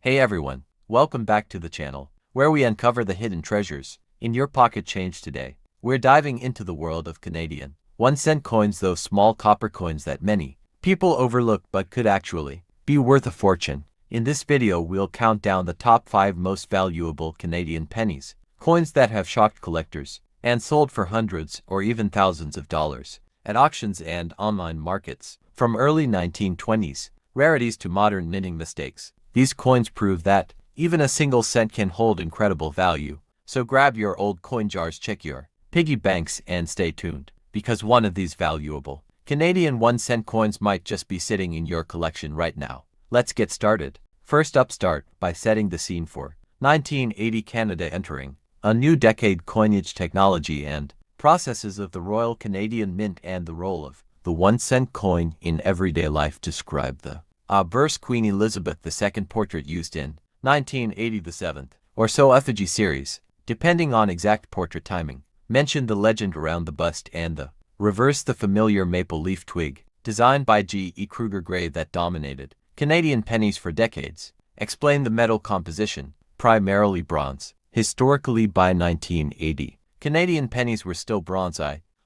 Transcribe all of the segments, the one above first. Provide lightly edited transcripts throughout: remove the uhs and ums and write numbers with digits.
Hey everyone, welcome back to the channel, where we uncover the hidden treasures in your pocket change today. We're diving into the world of Canadian 1-cent coins, those small copper coins that many people overlook but could actually be worth a fortune. In this video, we'll count down the top 5 most valuable Canadian pennies, coins that have shocked collectors and sold for hundreds or even thousands of dollars at auctions and online markets. From early 1920s rarities to modern minting mistakes, these coins prove that even a single cent can hold incredible value. So grab your old coin jars, check your piggy banks, and stay tuned, because one of these valuable Canadian 1-cent coins might just be sitting in your collection right now. Let's get started. First up, start by setting the scene for 1980 Canada, entering a new decade. Coinage technology and processes of the Royal Canadian Mint and the role of the 1-cent coin in everyday life. Describe the verse Queen Elizabeth II portrait used in 1980, the 7th or so effigy series, depending on exact portrait timing. Mention the legend around the bust and the reverse, the familiar maple leaf twig designed by G.E. Kruger Gray that dominated Canadian pennies for decades. Explain the metal composition, primarily bronze. Historically, by 1980, Canadian pennies were still bronze,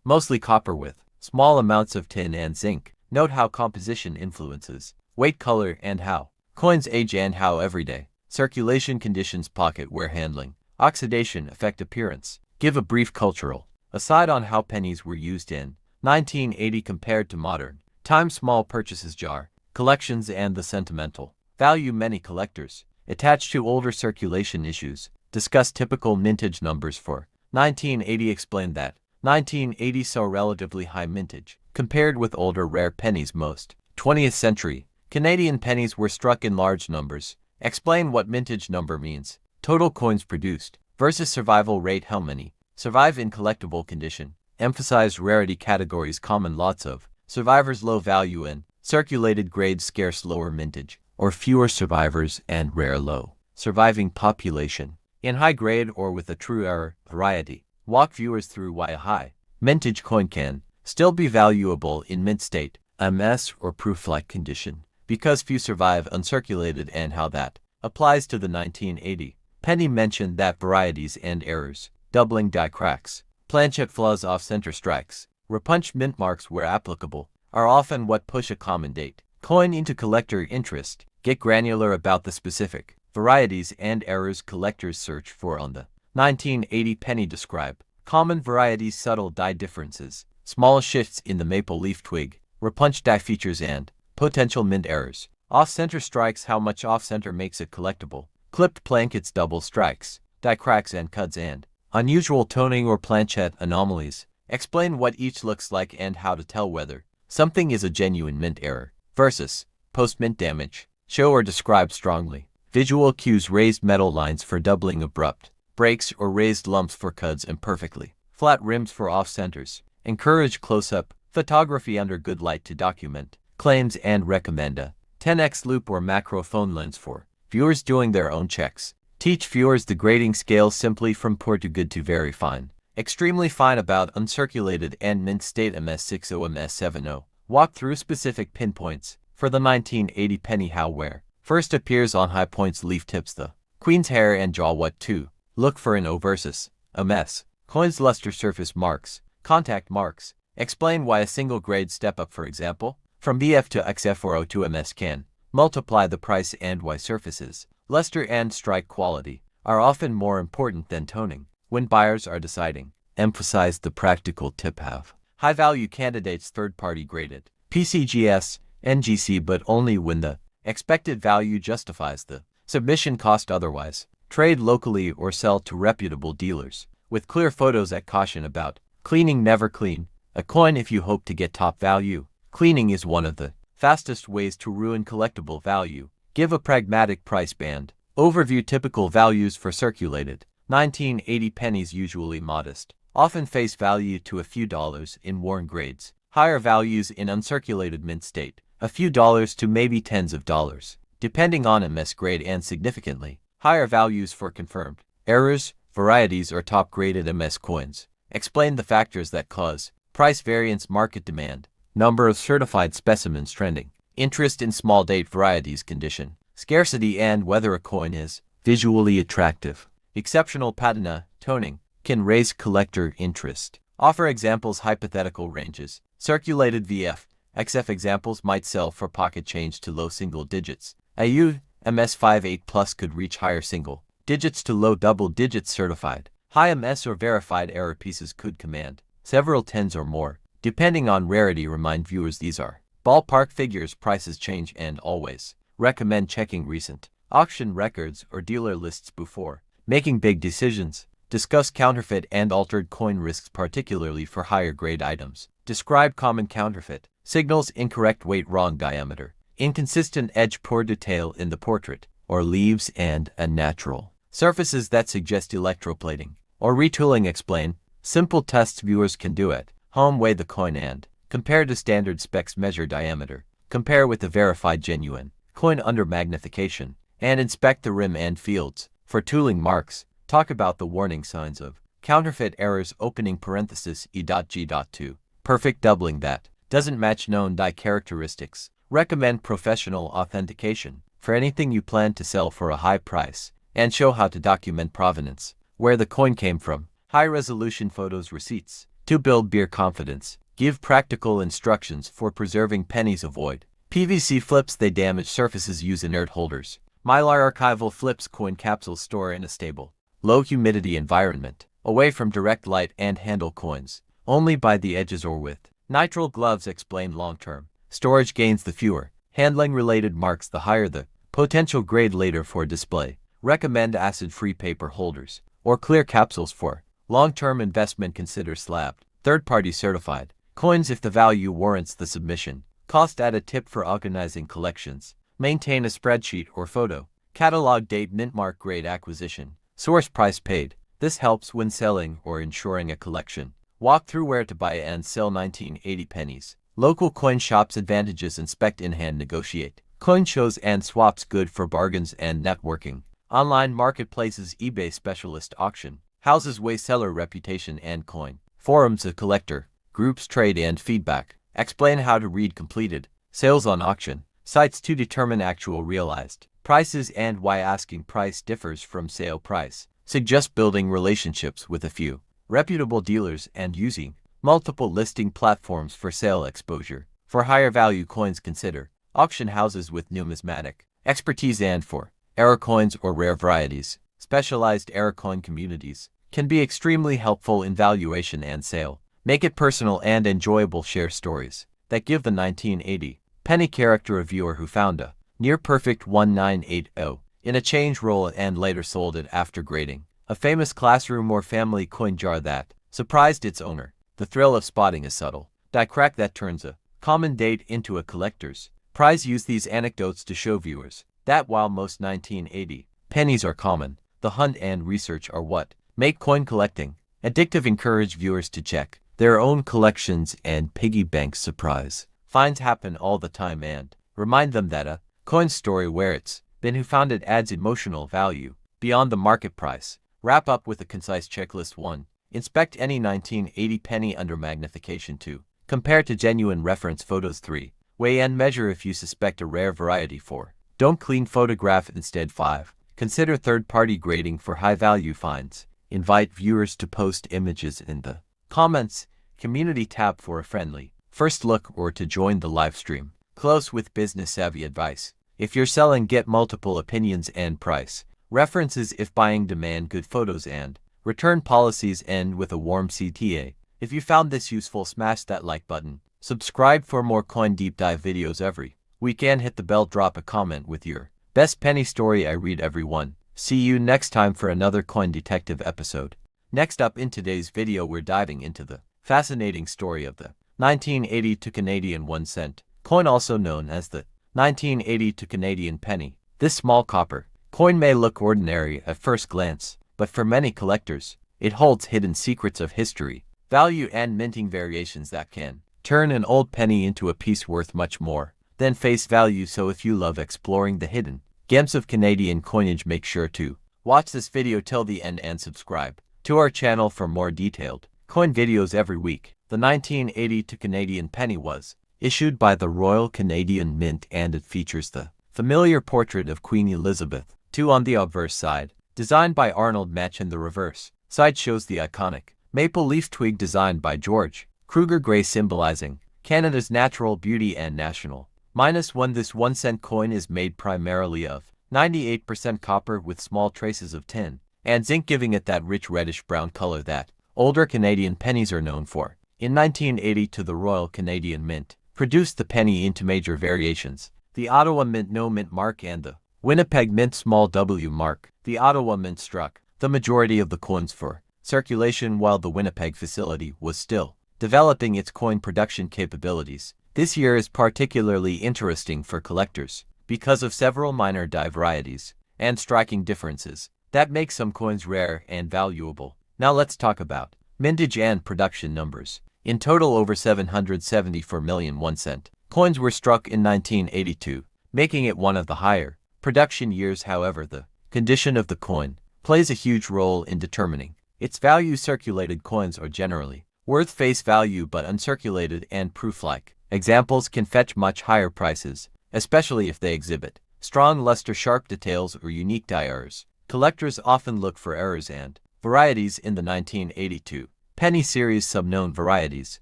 mostly copper with small amounts of tin and zinc. Note how composition influences weight, color, and how coins age, and how everyday circulation conditions, pocket wear, handling, oxidation affect appearance. Give a brief cultural aside on how pennies were used in 1980 compared to modern times. Small purchases, jar collections, and the sentimental value many collectors attach to older circulation issues. Discuss typical mintage numbers for 1980. Explain that 1980 saw relatively high mintage compared with older rare pennies. Most 20th century Canadian pennies were struck in large numbers. Explain what mintage number means. Total coins produced versus survival rate. How many survive in collectible condition. Emphasize rarity categories. Common lots of survivors, low value in circulated grades, scarce, lower mintage or fewer survivors, and rare, low surviving population. In high grade or with a true error variety. Walk viewers through why a high mintage coin can still be valuable in mint state, MS, or proof-like condition, because few survive uncirculated, and how that applies to the 1980 penny. Mentioned that varieties and errors, doubling die cracks, planchet flaws, off-center strikes, repunched mint marks where applicable, are often what push a common date coin into collector interest. Get granular about the specific varieties and errors collectors search for on the 1980 penny. Describe common varieties, subtle die differences, small shifts in the maple leaf twig, repunched die features, and potential mint errors. Off-center strikes, how much off-center makes it collectible. Clipped plankets, double strikes, die cracks and cuts, and unusual toning or planchet anomalies. Explain what each looks like and how to tell whether something is a genuine mint error versus post-mint damage. Show or describe strongly visual cues, raised metal lines for doubling, abrupt breaks or raised lumps for cuts, and perfectly flat rims for off-centers. Encourage close-up photography under good light to document claims, and recommend a 10x loop or macro phone lens for viewers doing their own checks. Teach viewers the grading scale simply from poor to good to very fine, extremely fine, about uncirculated and mint state, MS60, MS70. Walk through specific pinpoints for the 1980 penny. How where first appears on high points, leaf tips, the queen's hair, and jaw. What to look for in O versus MS coins. Luster, surface marks, contact marks. Explain why a single grade step up, for example, from BF to XF or O to MS, can multiply the price, and why surfaces, luster, and strike quality are often more important than toning when buyers are deciding. Emphasize the practical tip. Have high-value candidates third-party graded PCGS, NGC, but only when the expected value justifies the submission cost. Otherwise, trade locally or sell to reputable dealers with clear photos. At caution about cleaning. Never clean a coin if you hope to get top value. Cleaning is one of the fastest ways to ruin collectible value. Give a pragmatic price band overview. Typical values for circulated 1980 pennies, usually modest, often face value to a few dollars in worn grades. Higher values in uncirculated mint state, a few dollars to maybe tens of dollars, depending on MS grade, and significantly higher values for confirmed errors, varieties, or top-graded MS coins. Explain the factors that cause price variance. Market demand, number of certified specimens trending, interest in small date varieties, condition, scarcity and whether a coin is visually attractive. Exceptional patina, toning, can raise collector interest. Offer examples hypothetical ranges. Circulated VF, XF examples might sell for pocket change to low single digits. AU, MS58 Plus could reach higher single digits to low double digits certified. High MS or verified error pieces could command several tens or more, depending on rarity. Remind viewers these are ballpark figures, prices change, and always recommend checking recent auction records or dealer lists before making big decisions. Discuss counterfeit and altered coin risks, particularly for higher grade items. Describe common counterfeit signals: incorrect weight, wrong diameter, inconsistent edge, poor detail in the portrait or leaves, and unnatural surfaces that suggest electroplating or retooling. Explain simple tests viewers can do at home. Weigh the coin and compare to standard specs. Measure diameter, compare with the verified genuine coin under magnification, and inspect the rim and fields for tooling marks. Talk about the warning signs of counterfeit errors. Opening parenthesis E.G.2. Perfect doubling that doesn't match known die characteristics. Recommend professional authentication for anything you plan to sell for a high price, and show how to document provenance, where the coin came from. High-resolution photos, receipts. To build beer confidence, give practical instructions for preserving pennies. Avoid PVC flips, they damage surfaces. Use inert holders. Mylar archival flips, coin capsules. Store in a stable, low humidity environment, away from direct light, and handle coins only by the edges or with nitrile gloves. Explain long-term storage gains: the fewer handling-related marks, the higher the potential grade later for display. Recommend acid-free paper holders or clear capsules for long-term investment. Consider slabbed, third-party certified coins if the value warrants the submission cost. Add a tip for organizing collections. Maintain a spreadsheet or photo catalog: date, mint, mark, grade, acquisition, source, price paid. This helps when selling or insuring a collection. Walk through where to buy and sell 1980 pennies. Local coin shops advantages: inspect, in-hand negotiate. Coin shows and swaps, good for bargains and networking. Online marketplaces, eBay, specialist auction houses, weigh seller reputation and coin. Forums of collector groups, trade and feedback. Explain how to read completed sales on auction sites to determine actual realized prices and why asking price differs from sale price. Suggest building relationships with a few reputable dealers and using multiple listing platforms for sale exposure. For higher value coins, consider auction houses with numismatic expertise, and for error coins or rare varieties, specialized error coin communities can be extremely helpful in valuation and sale. Make it personal and enjoyable. Share stories that give the 1980 penny character. A viewer who found a near-perfect 1980 in a change roll and later sold it after grading a famous classroom or family coin jar that surprised its owner. The thrill of spotting a subtle die crack that turns a common date into a collector's prize. Use these anecdotes to show viewers that while most 1980 pennies are common, the hunt and research are what make coin collecting addictive. Encourage viewers to check their own collections and piggy bank. Surprise finds happen all the time, and remind them that a coin story where it's been who found it adds emotional value beyond the market price. Wrap up with a concise checklist. 1. Inspect any 1980 penny under magnification. 2. Compare to genuine reference photos. 3. Weigh and measure if you suspect a rare variety. 4. Don't clean photograph instead. 5. Consider third-party grading for high-value finds. Invite viewers to post images in the comments community tab for a friendly first look or to join the live stream. Close with business-savvy advice. If you're selling, get multiple opinions and price references if buying. Demand good photos and return policies. End with a warm CTA. If you found this useful, smash that like button. Subscribe for more coin deep dive videos every week, and hit the bell. Drop a comment with your best penny story. I read every one. See you next time for another Coin Detective episode. Next up in today's video, we're diving into the fascinating story of the 1980 Canadian 1 cent coin, also known as the 1980 Canadian penny. This small copper coin may look ordinary at first glance, but for many collectors, it holds hidden secrets of history, value, and minting variations that can turn an old penny into a piece worth much more than face value. So if you love exploring the hidden gems of Canadian coinage, make sure to watch this video till the end and subscribe to our channel for more detailed coin videos every week. The 1980 Canadian penny was issued by the Royal Canadian Mint, and it features the familiar portrait of Queen Elizabeth. 2 on the obverse side, designed by Arnold Match, and the reverse side shows the iconic maple leaf twig designed by George Kruger Gray, symbolizing Canada's natural beauty and national. -1 This 1-cent coin is made primarily of 98% copper with small traces of tin and zinc, giving it that rich reddish-brown color that older Canadian pennies are known for. In 1980, the Royal Canadian Mint produced the penny into major variations: the Ottawa Mint No Mint mark and the Winnipeg Mint Small W mark. The Ottawa Mint struck the majority of the coins for circulation while the Winnipeg facility was still developing its coin production capabilities. This year is particularly interesting for collectors because of several minor die varieties and striking differences that make some coins rare and valuable. Now let's talk about mintage and production numbers. In total, over 774 million 1-cent coins were struck in 1982, making it one of the higher production years. However, the condition of the coin plays a huge role in determining its value. Circulated coins are generally worth face value, but uncirculated and proof-like examples can fetch much higher prices, especially if they exhibit strong luster, sharp details, or unique die errors. Collectors often look for errors and varieties in the 1982 penny series. Some known varieties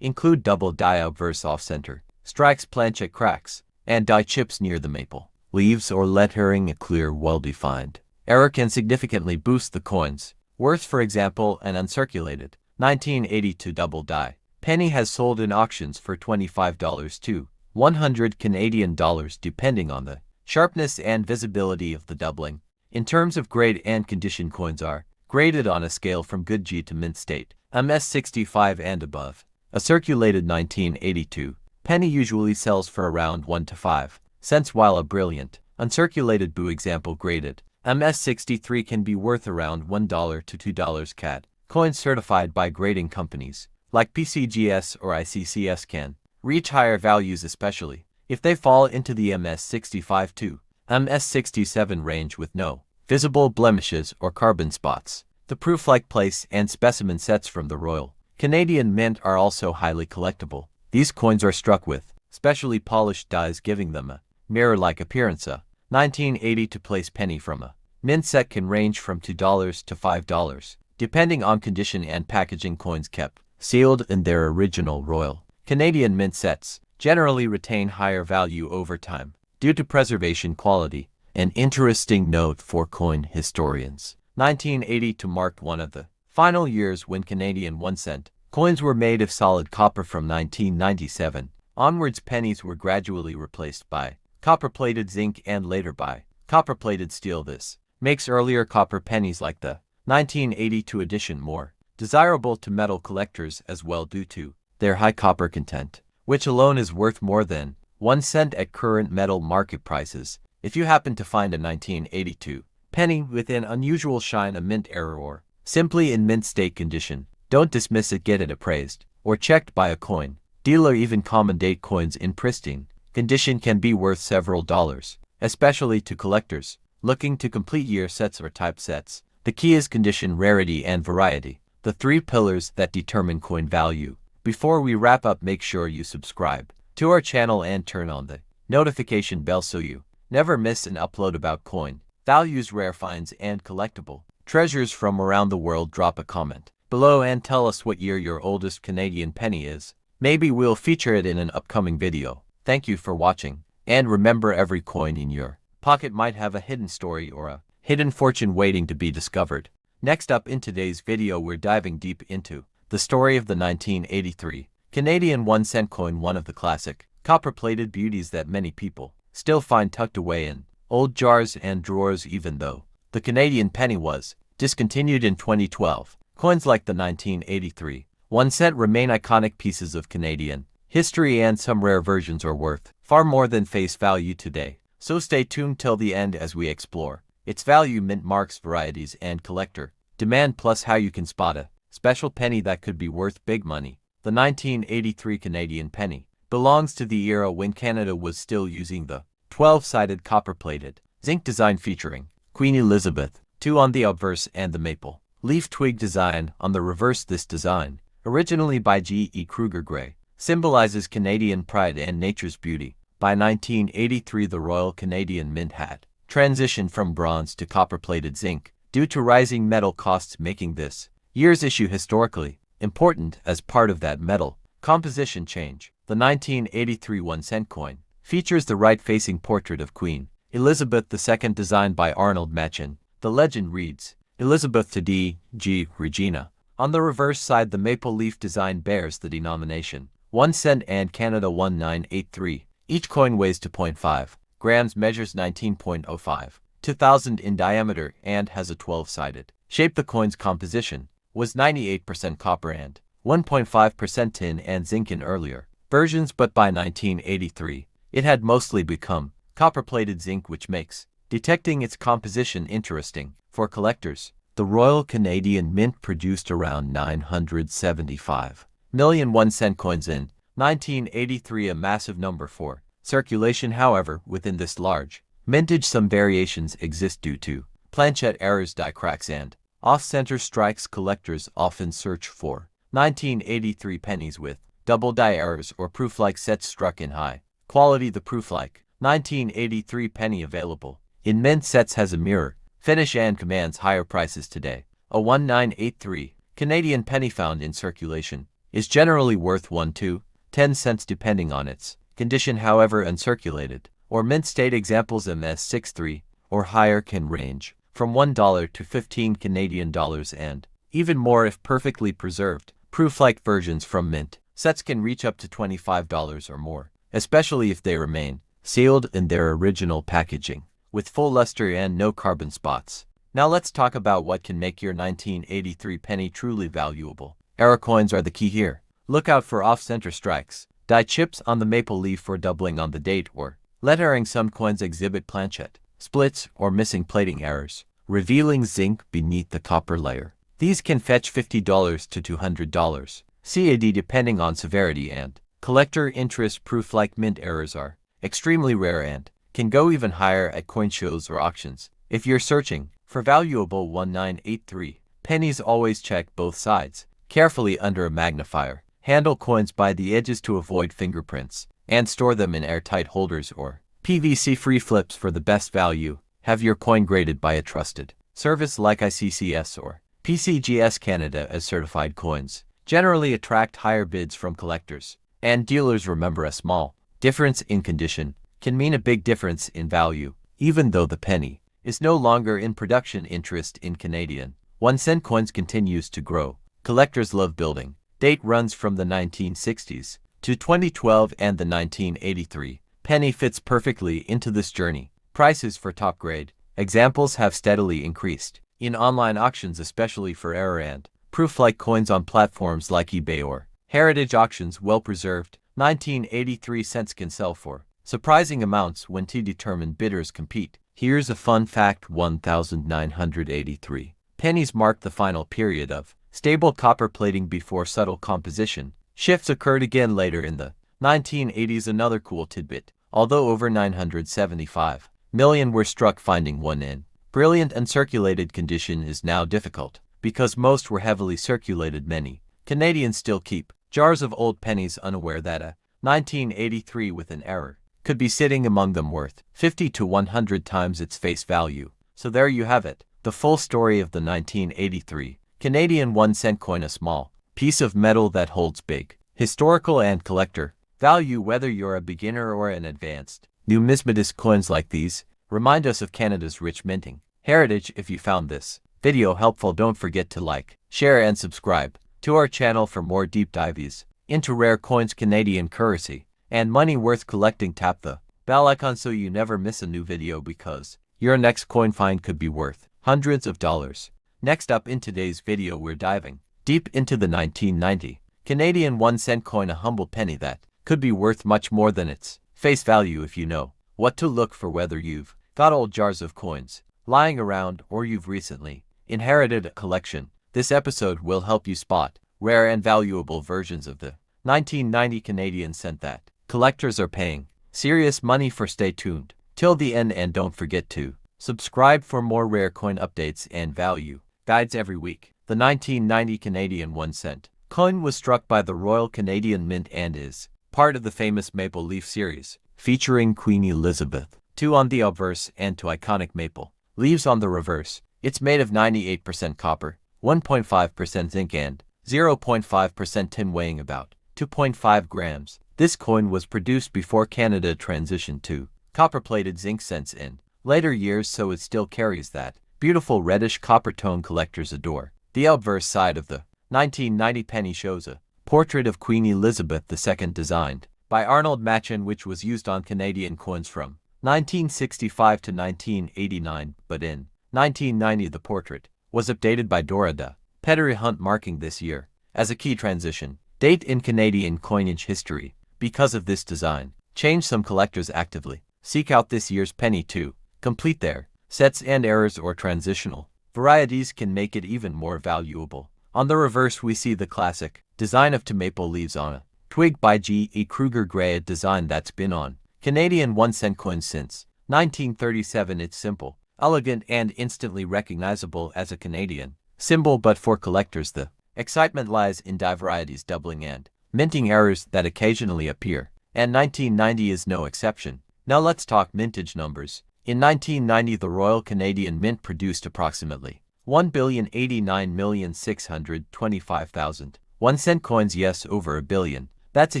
include double die obverse off-center, strikes, planchet cracks, and die chips near the maple leaves or lettering. A clear, well-defined error can significantly boost the coin's worth. For example, an uncirculated 1982 double die penny has sold in auctions for $25 to $100 Canadian depending on the sharpness and visibility of the doubling. In terms of grade and condition, coins are graded on a scale from good G to mint state, MS65 and above. A circulated 1982 penny usually sells for around 1 to 5 cents, while a brilliant uncirculated BU example graded MS63 can be worth around $1 to $2 CAD. Coins certified by grading companies like PCGS or ICCS can reach higher values, especially if they fall into the MS65 to MS67 range with no visible blemishes or carbon spots. The proof-like place and specimen sets from the Royal Canadian Mint are also highly collectible. These coins are struck with specially polished dies, giving them a mirror-like appearance. A 1982 place penny from a mint set can range from $2 to $5, depending on condition and packaging. Coins kept sealed in their original Royal Canadian Mint sets generally retain higher value over time due to preservation quality. An interesting note for coin historians: 1982 marked one of the final years when Canadian 1-cent coins were made of solid copper. From 1997 onwards, pennies were gradually replaced by copper-plated zinc and later by copper-plated steel. This makes earlier copper pennies like the 1982 edition more desirable to metal collectors as well, due to their high copper content, which alone is worth more than 1 cent at current metal market prices. If you happen to find a 1982 penny with an unusual shine, a mint error, or simply in mint state condition, don't dismiss it. Get it appraised or checked by a coin dealer. Even common date coins in pristine condition can be worth several dollars, especially to collectors looking to complete year sets or type sets. The key is condition, rarity, and variety, the 3 pillars that determine coin value. Before we wrap up, make sure you subscribe to our channel and turn on the notification bell so you never miss an upload about coin values, rare finds, and collectible treasures from around the world. Drop a comment below and tell us what year your oldest Canadian penny is. Maybe we'll feature it in an upcoming video. Thank you for watching, and remember, every coin in your pocket might have a hidden story or a hidden fortune waiting to be discovered. Next up in today's video, we're diving deep into the story of the 1983 Canadian 1-cent coin, one of the classic copper-plated beauties that many people still find tucked away in old jars and drawers. Even though the Canadian penny was discontinued in 2012, coins like the 1983 1-cent remain iconic pieces of Canadian history, and some rare versions are worth far more than face value today. So stay tuned till the end as we explore its value, mint marks, varieties, and collector demand, plus how you can spot a special penny that could be worth big money. The 1983 Canadian penny belongs to the era when Canada was still using the 12-sided copper-plated zinc design featuring Queen Elizabeth II on the obverse and the maple leaf twig design on the reverse. This design, originally by G.E. Kruger Gray, symbolizes Canadian pride and nature's beauty, By 1983, the Royal Canadian Mint had transitioned from bronze to copper-plated zinc due to rising metal costs, making this year's issue historically important as part of that metal composition change. The 1983 1-cent coin features the right-facing portrait of Queen Elizabeth II designed by Arnold Machen. The legend reads, Elizabeth to D.G. Regina. On the reverse side, the maple leaf design bears the denomination 1 cent and Canada 1983. Each coin weighs 2.5 grams, measures 19.05 2000 in diameter, and has a 12-sided shape. The coin's composition was 98% copper and 1.5% tin and zinc in earlier versions, but by 1983, it had mostly become copper-plated zinc, which makes detecting its composition interesting for collectors. The Royal Canadian Mint produced around 975 million 1-cent coins in 1983, a massive number for circulation. However, within this large mintage, some variations exist due to planchet errors, die cracks, and off-center strikes. Collectors often search for 1983 pennies with double die errors or proof-like sets struck in high quality. The proof-like 1983 penny available in mint sets has a mirror finish and commands higher prices today. A 1983 Canadian penny found in circulation is generally worth 1 to 10 cents depending on its condition. However, uncirculated or mint state examples MS63 or higher can range from $1 to 15 Canadian dollars and even more if perfectly preserved. Proof-like versions from mint sets can reach up to $25 or more, especially if they remain sealed in their original packaging with full luster and no carbon spots. Now let's talk about what can make your 1983 penny truly valuable. Error coins are the key here. Look out for off-center strikes, die chips on the maple leaf for doubling on the date, or lettering. Some coins exhibit planchet splits or missing plating errors, revealing zinc beneath the copper layer. These can fetch $50 to $200 CAD depending on severity and collector interest. Proof-like mint errors are extremely rare and can go even higher at coin shows or auctions. If you're searching for valuable 1983 pennies, always check both sides carefully under a magnifier. Handle coins by the edges to avoid fingerprints, and store them in airtight holders or PVC-free flips for the best value. Have your coin graded by a trusted service like ICCS or PCGS Canada, as certified coins generally attract higher bids from collectors and dealers. Remember, a small difference in condition can mean a big difference in value. Even though the penny is no longer in production, interest in Canadian 1-cent coins continues to grow. Collectors love building. Date runs from the 1960s to 2012, and the 1983 penny fits perfectly into this journey. Prices for top-grade examples have steadily increased in online auctions, especially for error and proof-like coins on platforms like eBay or heritage auctions. Well-preserved 1983 cents can sell for surprising amounts when two determined bidders compete. Here's a fun fact: 1983 pennies marked the final period of stable copper plating before subtle composition shifts occurred again later in the 1980s. Another cool tidbit: although over 975 million were struck, finding one in brilliant uncirculated condition is now difficult because most were heavily circulated. Many Canadians still keep jars of old pennies, unaware that a 1983 with an error could be sitting among them worth 50 to 100 times its face value. So there you have it, the full story of the 1983 Canadian 1-cent coin, a small piece of metal that holds big historical and collector value. Whether you're a beginner or an advanced numismatist, coins like these remind us of Canada's rich minting heritage. If you found this video helpful, don't forget to like, share, and subscribe to our channel for more deep dives into rare coins, Canadian currency, and money worth collecting. Tap the bell icon so you never miss a new video, because your next coin find could be worth hundreds of dollars. Next up in today's video, we're diving deep into the 1990 Canadian 1-cent coin, a humble penny that could be worth much more than its face value if you know what to look for. Whether you've got old jars of coins lying around or you've recently inherited a collection, this episode will help you spot rare and valuable versions of the 1990 Canadian cent that collectors are paying serious money for. Stay tuned till the end and don't forget to subscribe for more rare coin updates and value guides every week. The 1990 Canadian 1-cent coin was struck by the Royal Canadian Mint and is part of the famous Maple Leaf series, featuring Queen Elizabeth II on the obverse and two iconic maple leaves on the reverse. It's made of 98% copper, 1.5% zinc and 0.5% tin, weighing about 2.5 grams. This coin was produced before Canada transitioned to copper-plated zinc cents in later years, so it still carries that beautiful reddish copper tone collectors adore. The obverse side of the 1990 penny shows a portrait of Queen Elizabeth II designed by Arnold Machen, which was used on Canadian coins from 1965 to 1989, but in 1990 the portrait was updated by Dora de Pettery Hunt, marking this year as a key transition date in Canadian coinage history. Because of this design change, some collectors actively seek out this year's penny to complete their sets, and errors or transitional varieties can make it even more valuable. On the reverse we see the classic design of two maple leaves on a twig by G.E. Kruger Gray, a design that's been on Canadian 1-cent coins since 1937. It's simple, elegant, and instantly recognizable as a Canadian symbol, but for collectors the excitement lies in die varieties, doubling, and minting errors that occasionally appear, and 1990 is no exception. Now let's talk mintage numbers. In 1990 the Royal Canadian Mint produced approximately 1,089,625,000 1-cent coins. Yes, over a billion. That's a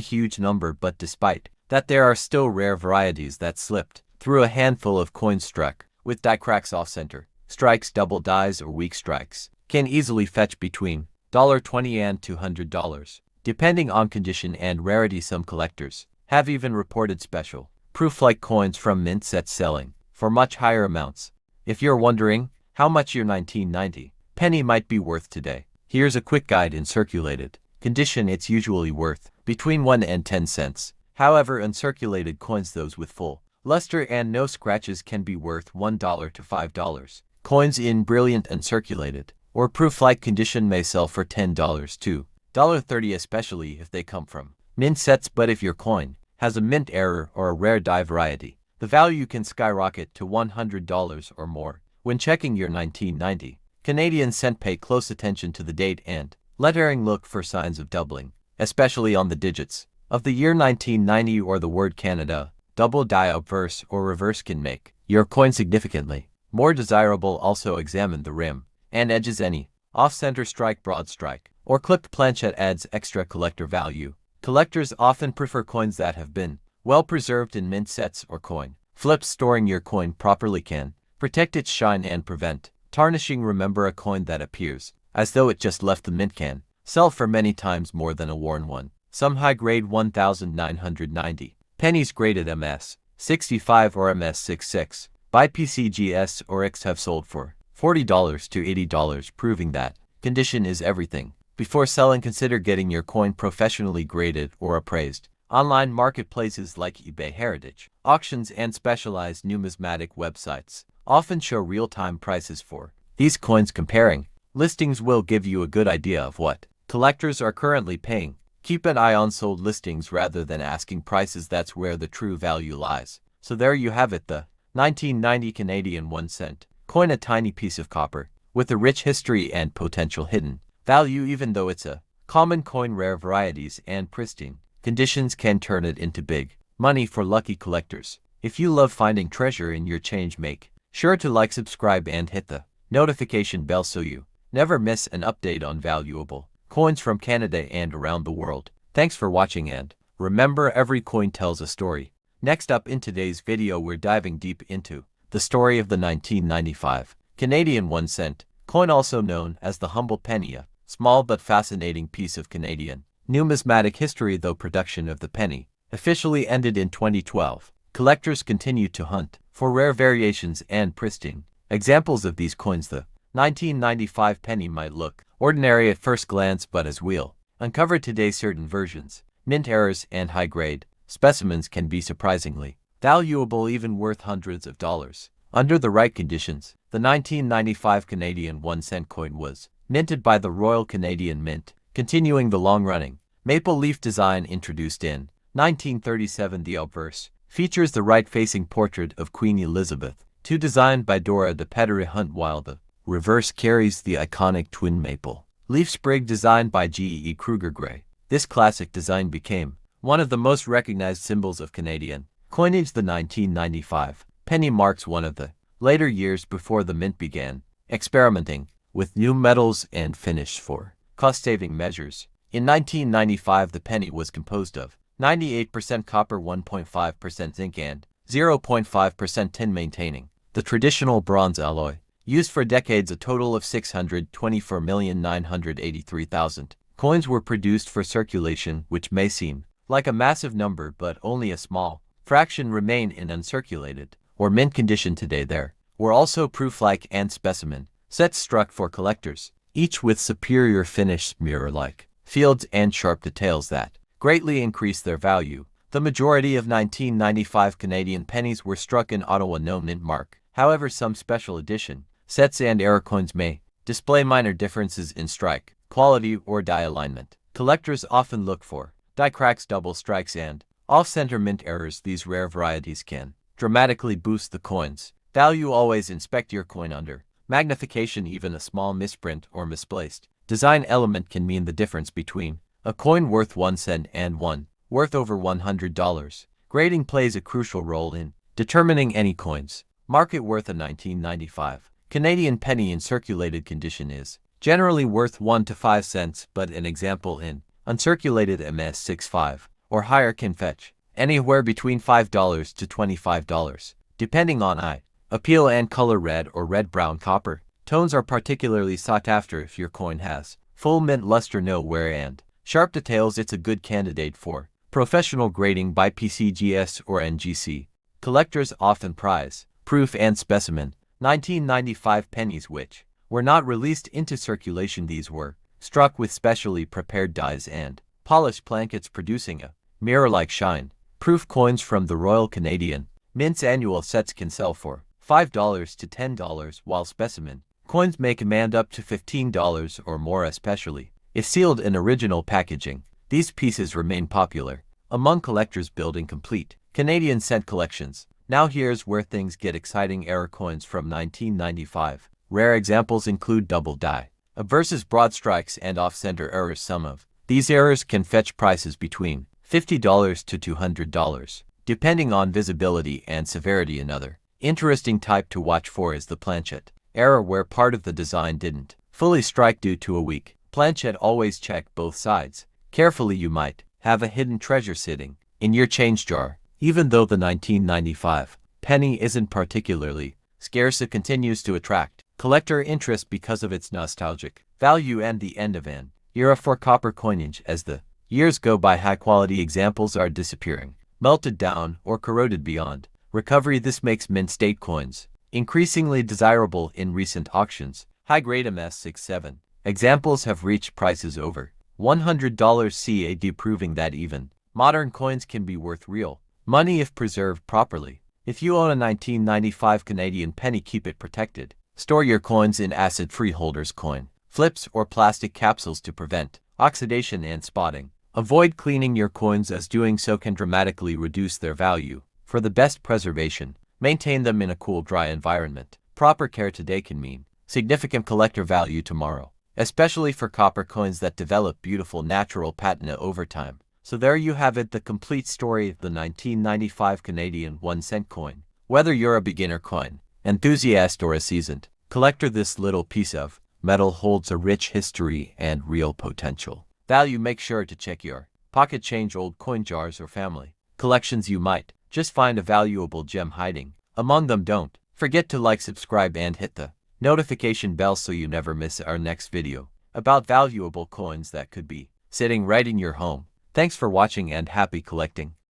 huge number, but despite that there are still rare varieties that slipped through. A handful of coins struck with die cracks off-center strikes, double dies, or weak strikes can easily fetch between $20 and $200, depending on condition and rarity. Some collectors have even reported special proof-like coins from mint sets selling for much higher amounts. If you're wondering how much your 1990 penny might be worth today, here's a quick guide. In circulated condition it's usually worth between 1 and 10 cents. However, uncirculated coins, those with full luster and no scratches, can be worth $1 to $5. Coins in brilliant uncirculated or proof-like condition may sell for $10 to $30, especially if they come from mint sets. But if your coin has a mint error or a rare die variety, the value can skyrocket to $100 or more. When checking your 1990 Canadian cent, pay close attention to the date and lettering. Look for signs of doubling, especially on the digits of the year 1990 or the word Canada. Double die obverse or reverse can make your coin significantly more desirable. Also examine the rim and edges. Any off-center strike, broad strike, or clipped planchet adds extra collector value. Collectors often prefer coins that have been well preserved in mint sets or coin flips. Storing your coin properly can protect its shine and prevent tarnishing. Remember, a coin that appears as though it just left the mint can sell for many times more than a worn one. Some high-grade 1990 pennies graded MS-65 or MS-66 by PCGS or X have sold for $40 to $80, proving that condition is everything. Before selling, consider getting your coin professionally graded or appraised. Online marketplaces like eBay, heritage auctions, and specialized numismatic websites often show real-time prices for these coins. Comparing listings will give you a good idea of what collectors are currently paying. Keep an eye on sold listings rather than asking prices. That's where the true value lies. So there you have it, the 1990 Canadian 1-cent coin, a tiny piece of copper with a rich history and potential hidden value. Even though it's a common coin, rare varieties and pristine conditions can turn it into big money for lucky collectors. If you love finding treasure in your change, make sure to like, subscribe, and hit the notification bell so you never miss an update on valuable coins from Canada and around the world. Thanks for watching, and remember, every coin tells a story. Next up in today's video, we're diving deep into the story of the 1995 Canadian 1-cent coin, also known as the humble penny, a small but fascinating piece of Canadian numismatic history. Though production of the penny officially ended in 2012, collectors continue to hunt for rare variations and pristine examples of these coins. The 1995 penny might look ordinary at first glance, but as we'll uncover today, certain versions, mint errors, and high-grade specimens can be surprisingly valuable, even worth hundreds of dollars. Under the right conditions, the 1995 Canadian 1-cent coin was minted by the Royal Canadian Mint, continuing the long-running maple leaf design introduced in 1937. The obverse features the right-facing portrait of Queen Elizabeth II, designed by Dora de Pettery Hunt, while the reverse carries the iconic twin maple leaf sprig designed by G.E. Kruger Gray. This classic design became one of the most recognized symbols of Canadian Coinage. The 1995 penny marks one of the later years before the mint began experimenting with new metals and finish for cost-saving measures. In 1995, the penny was composed of 98% copper, 1.5% zinc, and 0.5% tin, maintaining the traditional bronze alloy. Used for decades, a total of 624,983,000 coins were produced for circulation, which may seem like a massive number, but only a small fraction remain in uncirculated or mint condition today. There were also proof-like and specimen sets struck for collectors, each with superior finish, mirror-like fields, and sharp details that greatly increased their value. The majority of 1995 Canadian pennies were struck in Ottawa, no mint mark. However, some special edition sets and error coins may display minor differences in strike quality or die alignment. Collectors often look for die cracks, double strikes, and off-center mint errors. These rare varieties can dramatically boost the coin's value. Always inspect your coin under magnification. Even a small misprint or misplaced design element can mean the difference between a coin worth 1 cent and one worth over $100. Grading plays a crucial role in determining any coin's market worth. A 1995 Canadian penny in circulated condition is generally worth 1 to 5 cents, but an example in uncirculated MS65 or higher can fetch anywhere between $5 to $25, depending on eye appeal and color. Red or red-brown copper tones are particularly sought after. If your coin has full mint luster, no wear, and sharp details, it's a good candidate for professional grading by PCGS or NGC. Collectors often prize proof and specimen 1995 pennies which were not released into circulation. These were struck with specially prepared dies and polished plankets, producing a mirror-like shine. Proof coins from the Royal Canadian Mint's annual sets can sell for $5 to $10, while specimen coins may command up to $15 or more, especially if sealed in original packaging. These pieces remain popular among collectors building complete Canadian cent collections. Now here's where things get exciting. Error coins from 1995. Rare examples include double die versus broad strikes and off-center errors. Some of these errors can fetch prices between $50 to $200, depending on visibility and severity. Another interesting type to watch for is the planchet error, where part of the design didn't fully strike due to a weak planchet. Always check both sides carefully. You might have a hidden treasure sitting in your change jar. Even though the 1995 penny isn't particularly scarce, it continues to attract collector interest because of its nostalgic value and the end of an era for copper coinage. As the years go by, high-quality examples are disappearing, melted down, or corroded beyond recovery. This makes mint state coins increasingly desirable in recent auctions. High-grade MS67 examples have reached prices over $100 CAD, proving that even modern coins can be worth real money if preserved properly. If you own a 1995 Canadian penny, keep it protected. Store your coins in acid-free holders, coin flips, or plastic capsules to prevent oxidation and spotting. Avoid cleaning your coins, as doing so can dramatically reduce their value. For the best preservation, maintain them in a cool, dry environment. Proper care today can mean significant collector value tomorrow, especially for copper coins that develop beautiful natural patina over time. So there you have it, the complete story of the 1995 Canadian 1-cent coin. Whether you're a beginner coin enthusiast or a seasoned collector, this little piece of metal holds a rich history and real potential value. Make sure to check your pocket change, old coin jars, or family collections. You might just find a valuable gem hiding among them. Don't forget to like, subscribe, and hit the notification bell so you never miss our next video about valuable coins that could be sitting right in your home. Thanks for watching and happy collecting.